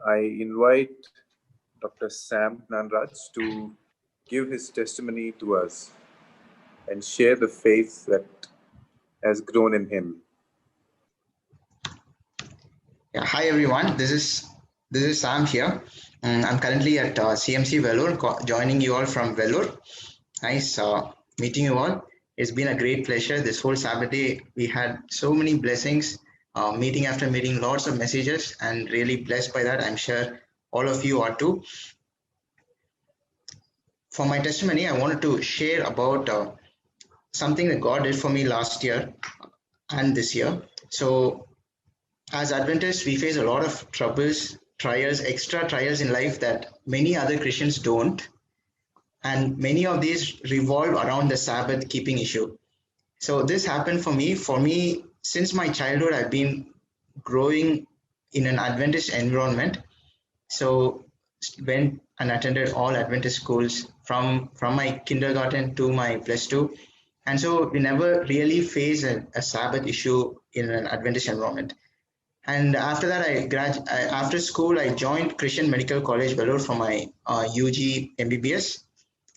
I invite Dr. Sam Gnanaraj to give his testimony to us and share the faith that has grown in him. Yeah, hi everyone. This is Sam here. I'm currently at CMC Vellore, joining you all from Vellore. Nice meeting you all. It's been a great pleasure. This whole Saturday we had so many blessings, meeting after meeting, lots of messages, and really blessed by that. I'm sure all of you are too. For my testimony, I wanted to share about something that God did for me last year and this year. So as Adventists, we face a lot of troubles, trials, extra trials in life that many other Christians don't. And many of these revolve around the Sabbath keeping issue. So this happened for me. For me, since my childhood, I've been growing in an Adventist environment. So went and attended all Adventist schools from my kindergarten to my plus two. And so we never really faced a Sabbath issue in an Adventist environment. And after that, after school, I joined Christian Medical College, Vellore, for my UG MBBS.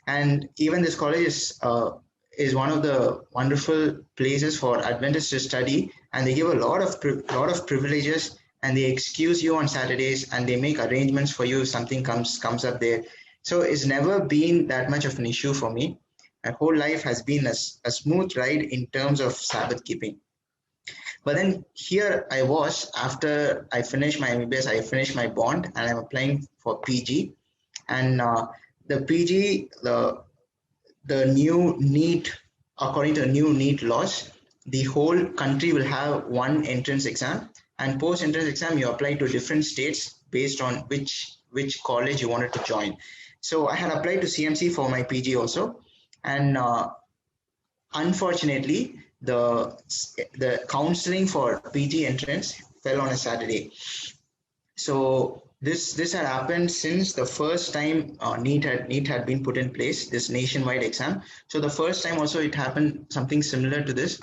And even this college is one of the wonderful places for Adventists to study, and they give a lot of privileges, and they excuse you on Saturdays, and they make arrangements for you if something comes up there. So it's never been that much of an issue for me. My whole life has been a smooth ride in terms of Sabbath keeping. But then here I was, after I finished my MBBS, I finished my bond, and I'm applying for PG. And the PG, the new NEET, according to the new NEET laws, the whole country will have one entrance exam, and post entrance exam you apply to different states based on which college you wanted to join. So I had applied to CMC for my PG also, and unfortunately the counseling for PG entrance fell on a Saturday. So this had happened since the first time NEET had been put in place, this nationwide exam. So the first time also it happened something similar to this,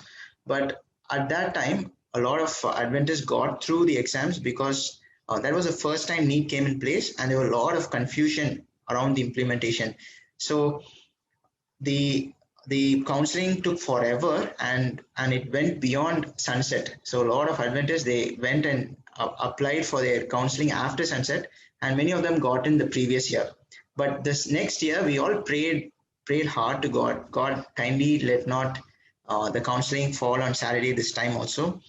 but at that time a lot of Adventists got through the exams because that was the first time NEET came in place, and there were a lot of confusion around the implementation. So the counseling took forever, and it went beyond sunset. So a lot of Adventists, they went and applied for their counseling after sunset, and many of them got in the previous year. But this next year, we all prayed hard to God. God, kindly let not the counseling fall on Saturday this time also.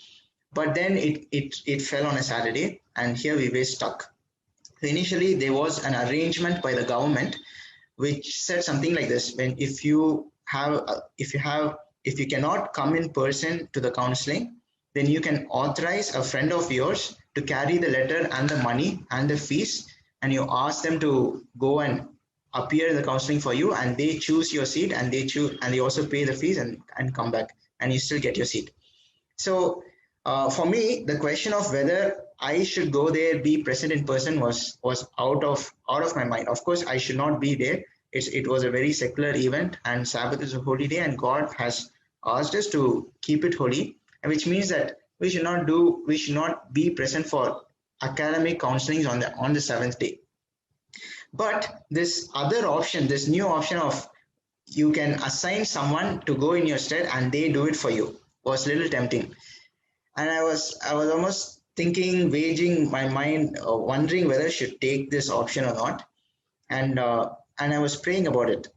But then it fell on a Saturday, and here we were stuck. So initially, there was an arrangement by the government which said something like this: if you cannot come in person to the counseling, then you can authorize a friend of yours to carry the letter and the money and the fees, and you ask them to go and appear in the counseling for you, and they choose your seat, and they also pay the fees and come back, and you still get your seat. So for me, the question of whether I should go there, be present in person, was out of my mind. Of course, I should not be there. It was a very secular event, and Sabbath is a holy day, and God has asked us to keep it holy, which means that we should not be present for academic counselings on the seventh day. But this other option, this new option of you can assign someone to go in your stead and they do it for you, was a little tempting. And I was almost thinking, waging my mind, wondering whether I should take this option or not. And I was praying about it,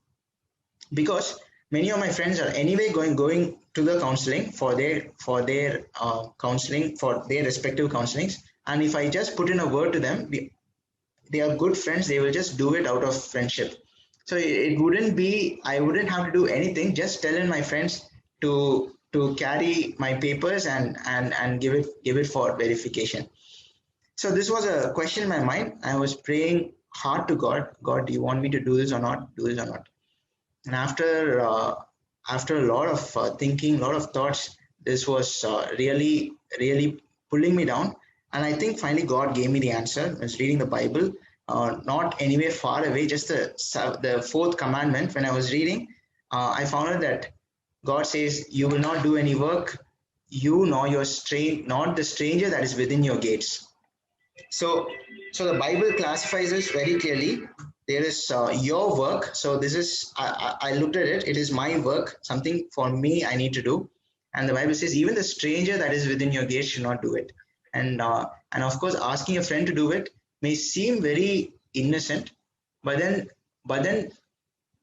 because many of my friends are anyway going to the counseling for their counseling, for their respective counselings. And if I just put in a word to them, they are good friends, they will just do it out of friendship. So I wouldn't have to do anything, just tell in my friends to carry my papers and give it for verification. So this was a question in my mind. I was praying hard to God, do you want me to do this or not? And after a lot of thinking, a lot of thoughts, this was really pulling me down. And I think finally God gave me the answer. I was reading the Bible, not anywhere far away, just the fourth commandment. When I was reading, I found out that God says, you will not do any work, you nor not the stranger that is within your gates. So, so the Bible classifies us very clearly. There is your work. So this is I looked at it. It is my work, something for me I need to do. And the Bible says even the stranger that is within your gate should not do it. And of course, asking a friend to do it may seem very innocent, but then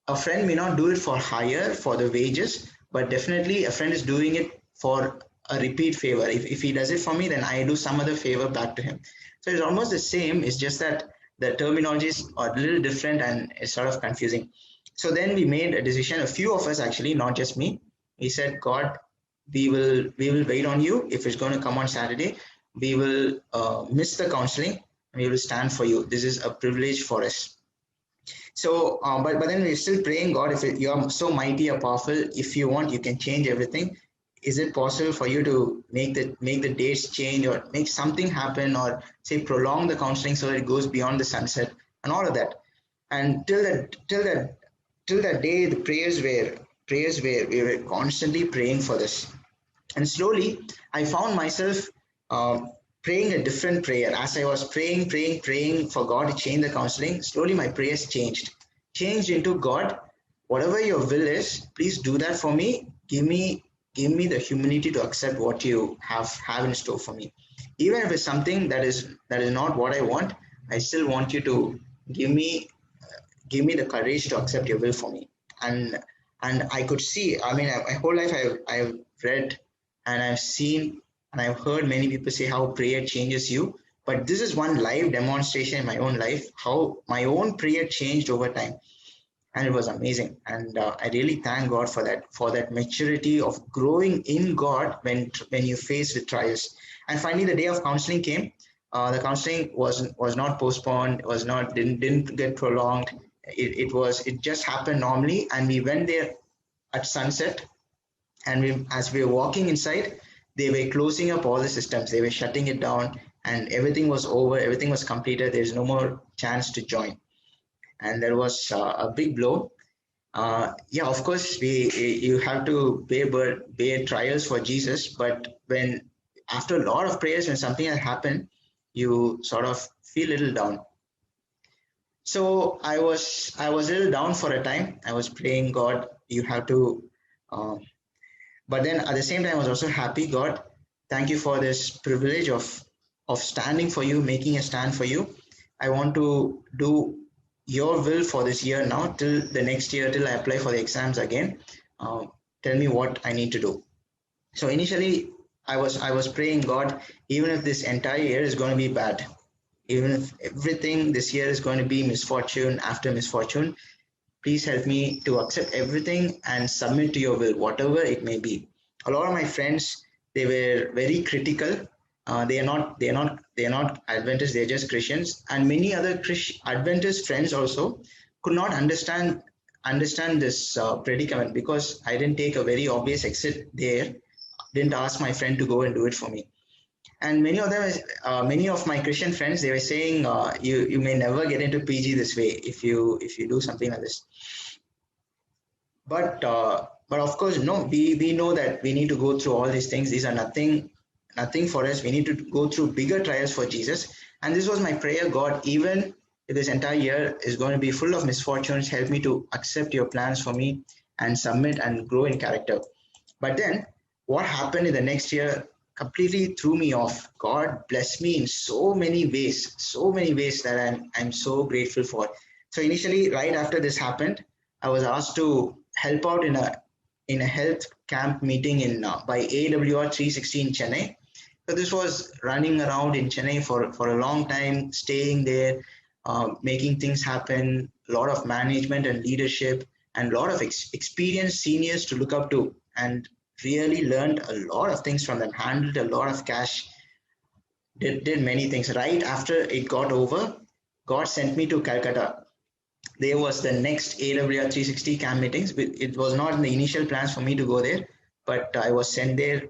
a friend may not do it for hire for the wages, but definitely a friend is doing it for a repeat favor. If he does it for me, then I do some other favor back to him. So it's almost the same. It's just that the terminologies are a little different and it's sort of confusing. So then we made a decision, a few of us actually, not just me. We said, God, we will wait on you. If it's going to come on Saturday, we will miss the counseling. We will stand for you. This is a privilege for us. So, but then we're still praying, God, if you are so mighty or powerful, if you want, you can change everything. Is it possible for you to make the dates change or make something happen or say prolong the counseling so that it goes beyond the sunset and all of that? And till that day, the prayers were we were constantly praying for this. And slowly, I found myself praying a different prayer. As I was praying for God to change the counseling, slowly my prayers changed into God, whatever your will is, please do that for me. Give me the humility to accept what you have in store for me. Even if it's something that is not what I want, I still want you to give me give me the courage to accept your will for me. And and I could see, I mean, my whole life I've read and I've seen and I've heard many people say how prayer changes you, but this is one live demonstration in my own life how my own prayer changed over time. And it was amazing. And I really thank God for that maturity of growing in God when you face with trials. And finally the day of counseling came. The counseling was not postponed, was not didn't get prolonged. It just happened normally, and we went there at sunset. And as we were walking inside, they were closing up all the systems, they were shutting it down, and everything was over, everything was completed, there's no more chance to join. And there was a big blow. Yeah, of course, you have to bear trials for Jesus, but when after a lot of prayers, when something has happened, you sort of feel a little down. So I was a little down for a time. I was praying, God, you have to. Uh, but then at the same time, I was also happy. God, thank you for this privilege of standing for you, making a stand for you. I want to do your will for this year now till the next year, till I apply for the exams again. uh, Tell me what I need to do. So initially I was praying, God, even if this entire year is going to be bad, even if everything this year is going to be misfortune after misfortune, please help me to accept everything and submit to your will, whatever it may be. A lot of my friends, they were very critical. They are not Adventists, they're just Christians. And many other Adventist friends also could not understand this predicament, because I didn't take a very obvious exit there, didn't ask my friend to go and do it for me. And many of my Christian friends, they were saying, you may never get into PG this way if you do something like this. But of course, no, we know that we need to go through all these things. These are nothing for us. We need to go through bigger trials for Jesus. And this was my prayer, God, even if this entire year is going to be full of misfortunes, help me to accept your plans for me and submit and grow in character. But then what happened in the next year completely threw me off. God blessed me in so many ways that I'm so grateful for. So initially, right after this happened, I was asked to help out in a health camp meeting in by AWR 360 in Chennai. So this was running around in Chennai for a long time, staying there, making things happen, a lot of management and leadership, and a lot of experienced seniors to look up to, and really learned a lot of things from them, handled a lot of cash, did many things. Right after it got over, God sent me to Calcutta. There was the next AWR 360 camp meetings. It was not in the initial plans for me to go there, but I was sent there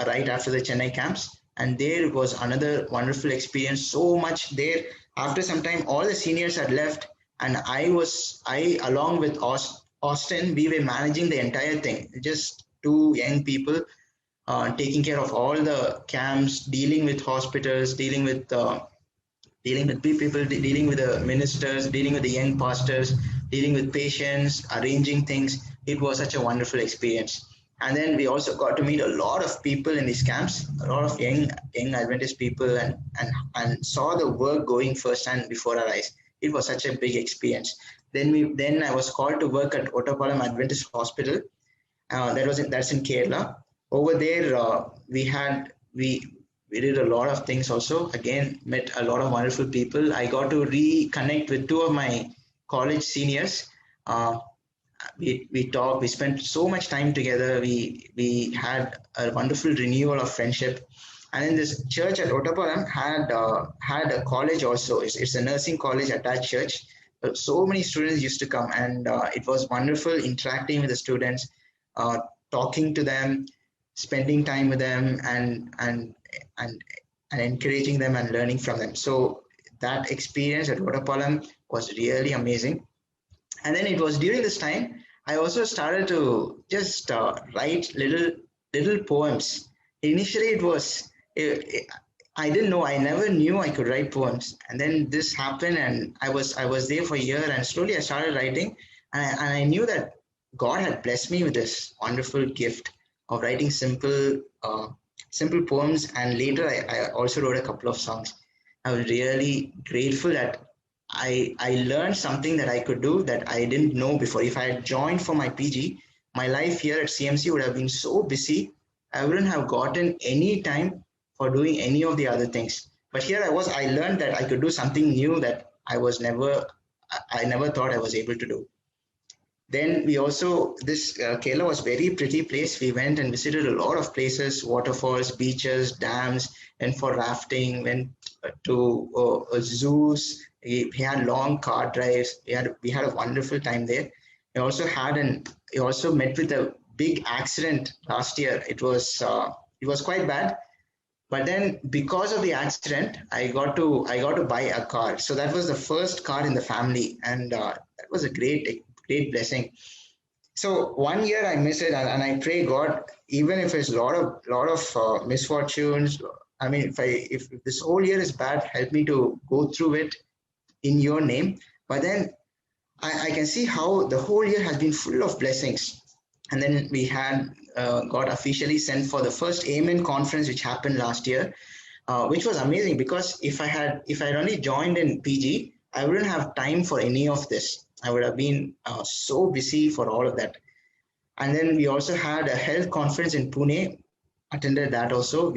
right after the Chennai camps. And there was another wonderful experience. So much there. After some time, all the seniors had left, and I along with Austin, we were managing the entire thing. Just two young people taking care of all the camps, dealing with hospitals, dealing with dealing with people, dealing with the ministers, dealing with the young pastors, dealing with patients, arranging things. It was such a wonderful experience. And then we also got to meet a lot of people in these camps, a lot of young Adventist people, and saw the work going firsthand before our eyes. It was such a big experience. Then I was called to work at Ottapalam Adventist Hospital. That's in Kerala. Over there, we did a lot of things. Also, again, met a lot of wonderful people. I got to reconnect with two of my college seniors. Uh, we talked. We spent so much time together. We had a wonderful renewal of friendship. And then this church at Ottaparam had a college also. It's a nursing college attached church. So many students used to come, and it was wonderful interacting with the students, uh, talking to them, spending time with them, and and encouraging them and learning from them. So that experience at Ottapalam was really amazing. And then it was during this time I also started to just write little poems. Initially, it, I didn't know. I never knew I could write poems. And then this happened, and I was there for a year, and slowly I started writing, and I knew that God had blessed me with this wonderful gift of writing simple poems. And later, I also wrote a couple of songs. I was really grateful that I learned something that I could do that I didn't know before. If I had joined for my PG, my life here at CMC would have been so busy. I wouldn't have gotten any time for doing any of the other things. But here I learned that I could do something new that I never thought I was able to do. Then we also, this Kerala was very pretty place. We went and visited a lot of places, waterfalls, beaches, dams, and for rafting, went to zoos. We had long car drives. We had a wonderful time there. We also met with a big accident last year. It was quite bad, but then because of the accident, I got to buy a car. So that was the first car in the family, and that was a great blessing. So one year I miss it, and I pray God, even if it's a lot of misfortunes. I mean, if this whole year is bad, help me to go through it in your name. But then I can see how the whole year has been full of blessings. And then we had got officially sent for the first Amen conference, which happened last year, which was amazing because if I had only joined in PG, I wouldn't have time for any of this. I would have been so busy for all of that. And then we also had a health conference in Pune. Attended that also.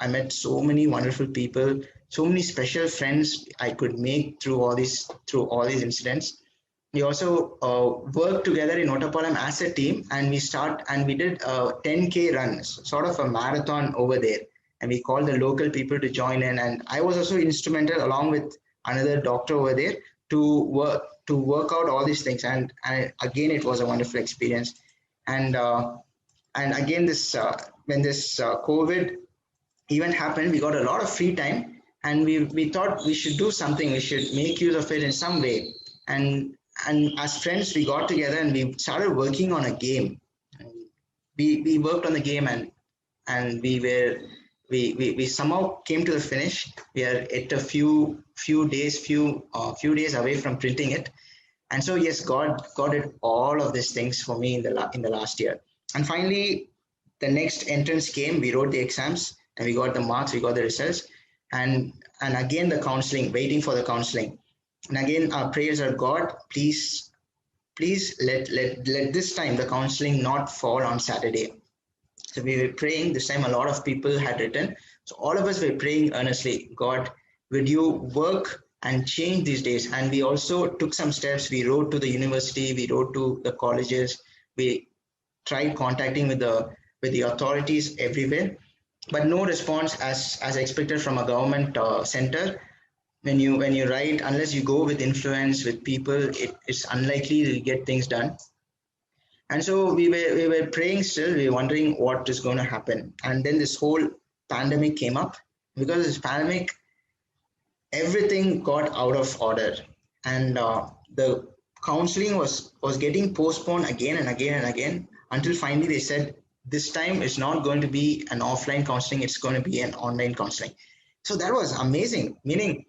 I met so many wonderful people, so many special friends I could make through all these incidents. We also worked together in Ottapalam as a team, and we did a 10K run, sort of a marathon over there. And we called the local people to join in, and I was also instrumental along with another doctor over there to work out all these things. And again, it was a wonderful experience. And again, this when this COVID event happened, we got a lot of free time, and we thought we should do something. We should make use of it in some way. And as friends, we got together and we started working on a game. We worked on the game, and we somehow came to the finish. We are at a few days away from printing it. And so yes, God did all of these things for me in the last year. And finally, the next entrance came. We wrote the exams, and we got the marks. We got the results, and again the counseling, waiting for the counseling. And again, our prayers are, God, please let this time the counseling not fall on Saturday. So we were praying. This time a lot of people had written. So all of us were praying earnestly, God, would you work and change these days? And we also took some steps. We wrote to the university, we wrote to the colleges, we tried contacting with the authorities everywhere, but no response as expected from a government center. When you write, unless you go with influence with people, it's unlikely to get things done. And so we were praying still. We were wondering what is going to happen. And then this whole pandemic came up. Because of this pandemic, everything got out of order, and the counseling was getting postponed again and again and again, until finally they said this time it's not going to be an offline counseling, it's going to be an online counseling. So that was amazing, meaning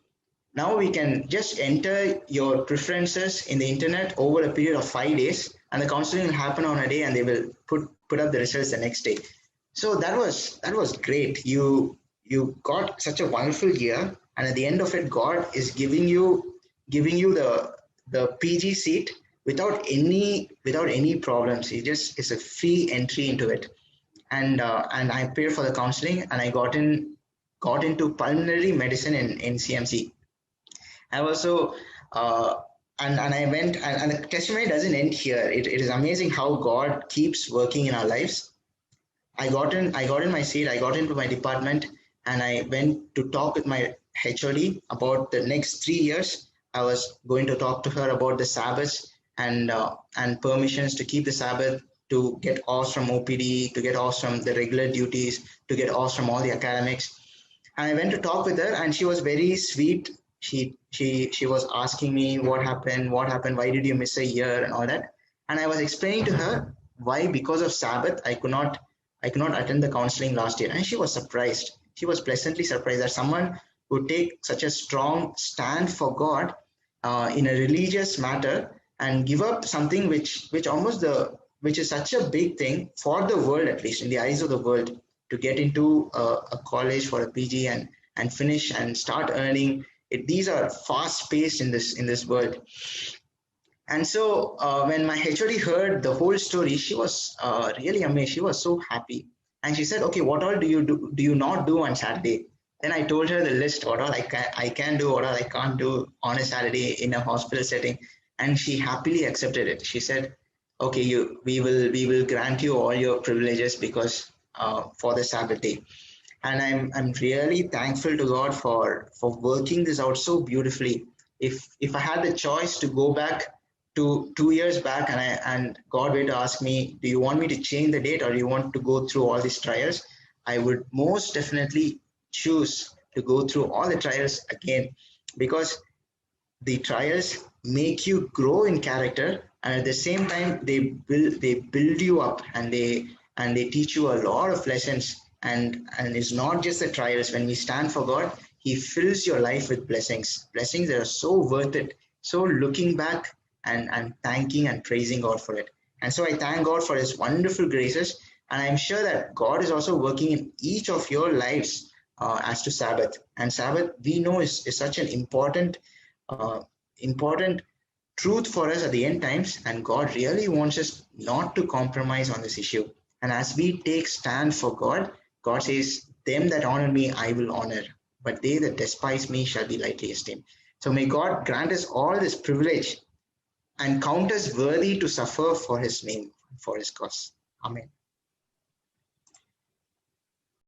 Now we can just enter your preferences in the internet over a period of 5 days, and the counseling will happen on a day, and they will put up the results the next day. So that was great. You got such a wonderful year, and at the end of it, God is giving you the PG seat without any problems. It just is a free entry into it, and I paid for the counseling, and I got into pulmonary medicine in CMC. I also and I went, and the testimony doesn't end here. It is amazing how God keeps working in our lives. I got in my seat, I got into my department, and I went to talk with my HOD about the next 3 years. I was going to talk to her about the Sabbaths and permissions to keep the Sabbath, to get off from OPD, to get off from the regular duties, to get off from all the academics. And I went to talk with her, and she was very sweet. She was asking me what happened, why did you miss a year and all that. And I was explaining to her why, because of Sabbath, I could not attend the counseling last year. And she was surprised. She was pleasantly surprised that someone would take such a strong stand for God in a religious matter and give up something which is such a big thing for the world, at least in the eyes of the world, to get into a college for a PG and finish and start earning. These are fast paced in this world. And so when my HOD heard the whole story, she was really amazed. She was so happy. And she said, okay, what all do you not do on Saturday? Then I told her the list, what all I can do, what all I can't do on a Saturday in a hospital setting. And she happily accepted it. She said, okay, we will grant you all your privileges because for the Sabbath day. And I'm really thankful to God for working this out so beautifully. If I had the choice to go back to 2 years back, and God were to ask me, do you want me to change the date, or do you want to go through all these trials, I would most definitely choose to go through all the trials again, because the trials make you grow in character, and at the same time they build you up, and they teach you a lot of lessons. And it's not just the trials. When we stand for God, He fills your life with blessings that are so worth it. So looking back and thanking and praising God for it. And so I thank God for His wonderful graces, and I'm sure that God is also working in each of your lives as to Sabbath. And Sabbath, we know, is such an important truth for us at the end times, and God really wants us not to compromise on this issue. And as we take stand for God, God says, them that honor me I will honor, but they that despise me shall be lightly esteemed. So may God grant us all this privilege and count us worthy to suffer for His name, for His cause. Amen.